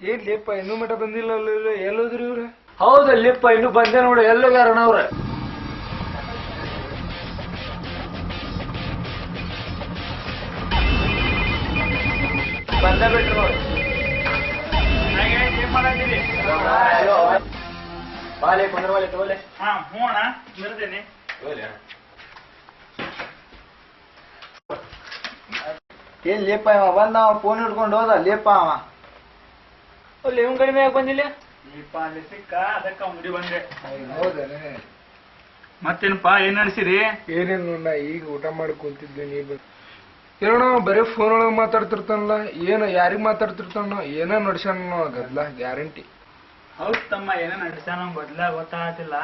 ಏನ್ ಲೇಪ ಇನ್ನೂ ಮಠ ಬಂದಿಲ್ಲ ಎಲ್ಲೋದ್ರಿ ಇವ್ರ? ಹೌದಲ್ಲಿಪ್ಪ ಇನ್ನು ಬಂದೆ ನೋಡಿ. ಎಲ್ಲೋಗ್ಯಾರಣ ಅವ್ರ? ಬಂದ ಬಿಟ್ರು ನೋಡಿ. ಬಾಲೆ ಕುಂದ್ರ ಬಾಲೆ ತೋಲೆ. ಹಾ ಹ್ಞೂ ಅಣ್ಣ ಬರ್ದೇನೆ. ಏನ್ ಲೇಪ ಇವ ಬಂದ ಫೋನ್ ಹಿಡ್ಕೊಂಡು ಹೋದ ಲೇಪ ಅವ. ಅಲ್ಲಿ ಇವ್ ಕಡಿಮೆ ಯಾಕೆ ಬಂದಿಲ್ಲ? ಲೇಪ ಅಲ್ಲಿ ಸಿಕ್ಕ ಅದಕ್ಕ ಅಂಗಡಿ ಬಂದೆ. ಹೌದೇನೆ? ಮತ್ತೇನಪ್ಪಾ ಏನ್ ನಡೆಸಿರಿ? ಏನೇನ್ ನೋಡ ಈಗ ಊಟ ಮಾಡಿ ಕುಂತಿದ್ದೆ. ನೀ ಏನೋ ಬರೀ ಫೋನ್ ಒಳಗೆ ಮಾತಾಡ್ತಿರ್ತಾನಲ್ಲ, ಏನು ಯಾರಿಗ್ ಮಾತಾಡ್ತಿರ್ತಾನ, ಏನ ನಡ್ಸ್ಯಾನ ಗದ್ಲ ಗ್ಯಾರಂಟಿ. ಹೌದ್ ತಮ್ಮ ಏನ ನಡ್ಸ್ಯಾನ ಬದ್ಲ ಗೊತ್ತಾಗತ್ತಿಲ್ಲ.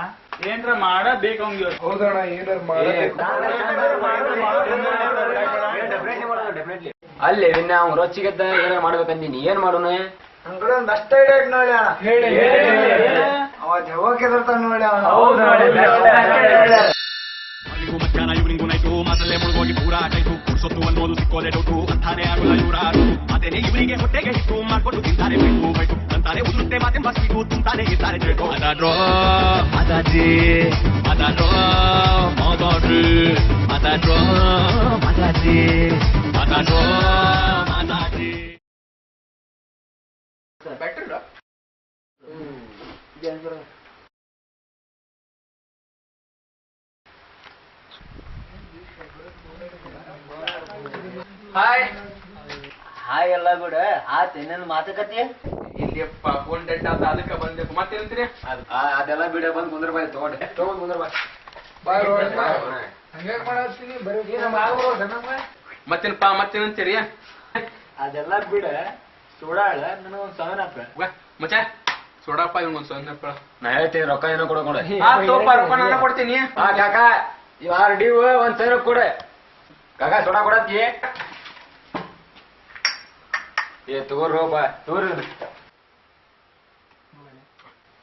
ಏನ್ರ ಮಾಡ ಬೇಕು ಅವ್ನಿಗೆ. ಹೌದಣ್ಣ ಏನಾರ ಮಾಡಬೇಕು. ಅಲ್ಲಿ ನಾವು ರೊಚ್ಚಿಗೆದ್ದ ಏನಾರ ಮಾಡ್ಬೇಕಂದೀನಿ. ಏನ್ ಮಾಡೋಣ? ನಮ್ ಕಡೆ ಒಂದ್ ಅಷ್ಟ ಐಡಿಯಾ ನೋಡಿ ಅಣ್ಣ. ಹೇಳಿ ಅವ ಜವಾಕ್ ಎದರ್ತಾನ ನೋಡಿ ಅವ. ಹೌದು ನೋಡಿ. ಮಧ್ಯಾಹ್ನ ಇವ್ನಿಂಗು ನೈಟು ಮಾತಲ್ಲೇ ಮುಳುಗೋಗಿ ಪೂರಾ ಕೈತು ಸೊತ್ತು ಅನ್ನೋದು ಸಿಕ್ಕೋದೆ ಡೌಟು ಅಂತಾನೆ ಆಗಲ್ಲ ಇವರಾರು ಅದೇನೆ ಇವರಿಗೆ ಹೊಟ್ಟೆಗೆ ಹಿಟ್ಟು ಮಾಡ್ಕೊಂಡು ತಿಂತಾರೆ ಬಿಟ್ಟು ಬೈಟು ಅಂತಾನೆ ಉದುರುತ್ತೆ ಮಾತೆ ಮಸ್ತಿಗೂ ತುಂತಾನೆ ಇರ್ತಾರೆ ತಿಳ್ಕೊ ಅದಾಡ್ರೋ ಮಾತಾಡ್ರಿ ಮಾತಾಡ್ರೋ ಮಾತಾಡ್ರಿ ಮಾತಾಡ್ರೋ ಮಾತಾಡ್ರಿ ಮಾತಾಡ್ರೋ ಮಾತಾಡ್ರಿ. ಹಾಯ್ ಹಾಯ್ ಎಲ್ಲ ಬಿಡ ಆತ ಏನೇನು ಮಾತುಕತೆ ಇಲ್ಲಿಯಪ್ಪ ಫೋನ್ ಡೆಡ್ ಆತ ಅದಕ್ಕೆ ಬಂದೆ. ಮತ್ತೇನಂತೀರಿ? ಅದೆಲ್ಲ ಬಿಡ ಬಂದ್ ಕುಂದ್ರ ಬಾಯ್ ತಗೊಂಡೆ ತಗೊಂಡ್ ಕುಂದ್ರ ಬಾಯ್. ಹಂಗೆ ಮಾಡತ್ತೀನಿ ಬರೀ ಮತ್ತೇನಪ್ಪ ಮತ್ತೇನಂತೀರಿ? ಅದೆಲ್ಲ ಬಿಡ ಸುಡಾಳ ನನಗ ಒಂದ್ ಸಾವಿರ ಮಚ್ಚ ಸೋಡಪ್ಪ ಇವ್ಗೊಂದ್ ಸ್ವಲ್ಪ ನಾ ಹೇಳ್ತೀನಿ ರೊಕ್ಕ ಏನೋ ಕೊಡ ರೊಕ್ಕ ನಾನು ಕೊಡ್ತೀನಿ. ಕಾಕ ಇವ್ 6 ಡಿವ್ 1,000 ಕೊಡ ಕಾಕ. ಸೋಡಾ ಕೊಡತ್ತಿ ಏ ತಗೋರ್ರೋಪ ತಗೋರಿ.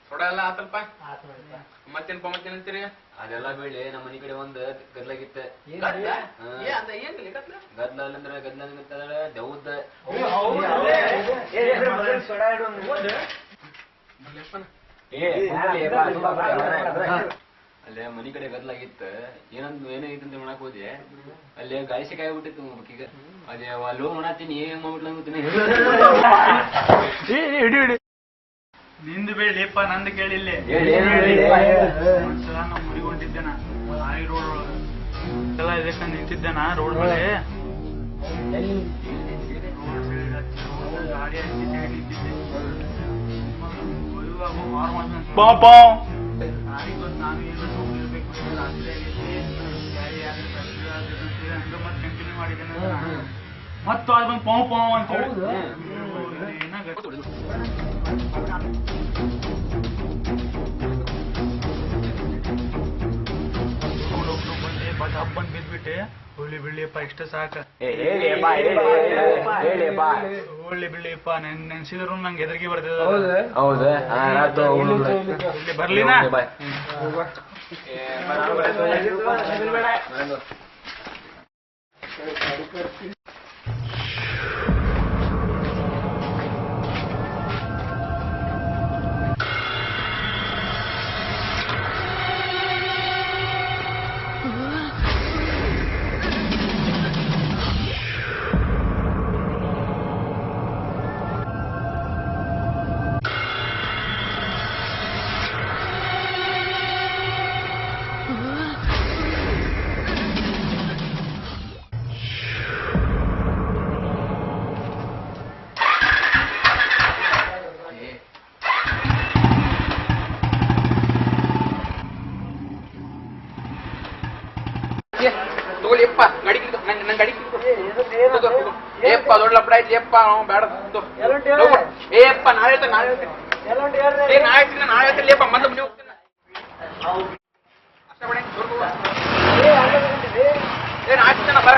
ಸೋಡ ಎಲ್ಲ ಆತಲ್ಪ. ಮತ್ತೇನಪ್ಪ ಮತ್ತೇನಂತೀರಿ? ಅದೆಲ್ಲ ಬೀಳಿ ನಮ್ಮ ಮನಿ ಕಡೆ ಒಂದ್ ಗದ್ಲಾಗಿತ್ತ. ಗದ್ಲ ಅಂದ್ರೆ ಗದ್ಲ ದೆವ್ದ ಅಲ್ಲೇ ಮನಿ ಕಡೆ ಗದ್ಲಾಗಿತ್ತ. ಏನಾಗಿತ್ತು ಅಂತ ಮಾಡಕ್ ಹೋದೆ. ಅಲ್ಲೇ ಗಾಳಿ ಸಿಕ್ಕಾಗಿ ಬಿಟ್ಟಿತ್ತು ಈಗ. ಅದೇ ಲೋ ಮಾಡತ್ತೀನಿ ಏನ್ ಮಾಡ್ಬಿಟ್ಲಂತೀನಿ. ನಿಂದು ಬೇಡಪ್ಪ ನಂದು ಕೇಳಿಲ್ಲ. ಒಂದ್ಸಲ ನಾವು ಮುರಿಗೊಂಡಿದ್ದೇನ ಆಯಿ ರೋಡ್ ಒಳಗ ಎಲ್ಲ ಇದಕ್ಕ ನಿಂತಿದ್ದೇನ ರೋಡ್ ಮೇಲೆ. ಗಾಡಿ ಹಚ್ಚಿದ್ದೆ ನಿಂತಿದ್ದೆ. ನಾನು ಏನು ಹೋಗಿರ್ಬೇಕು ರಾತ್ರಿ ಆಗೈತಿ. ಹಂಗ ಮತ್ತೆ ಕಂಟಿನ್ಯೂ ಮಾಡಿದ್ದೇನೆ. ಮತ್ತು ಅದು ಬಂದು ಪಾವ್ ಪಾವ್ ಅಂತ ಹೇಳಿ ಏನಾಗ ಹಬ್ಬನ್ ಬಿದ್ಬಿಟ್ಟೆ. ಹುಳ್ಳಿ ಬಿಳ್ಳಿಯಪ್ಪ ಇಷ್ಟ ಸಾಕ. ಹುಳ್ಳಿ ಬಿಳ್ಳಿಯಪ್ಪ ನೆನ್ಸಿದ್ರು ನಂಗೆ ಎದುರಿಗೆ ಬರ್ತಿದ. ಹೌದಾ ಬರ್ಲಿನಾ? ತಗೋಲಿಯಪ್ಪ ಗಾಡಿ ನನ್ ಗಾಡಿ ಏಪ್ಪ ದೊಡ್ಡ ಲಪಡ ಐತಿ ಯಪ್ಪ ಬೇಡ. ಏಪ್ಪ ನಾಳೆ ಹೇಳ್ತೀನಿ ಬಂದ ಮನೆ ಹೋಗ್ತೇನೆ. ಅಷ್ಟ ಬಡ ಏನ್ ಆಯ್ತಾನ ಬರ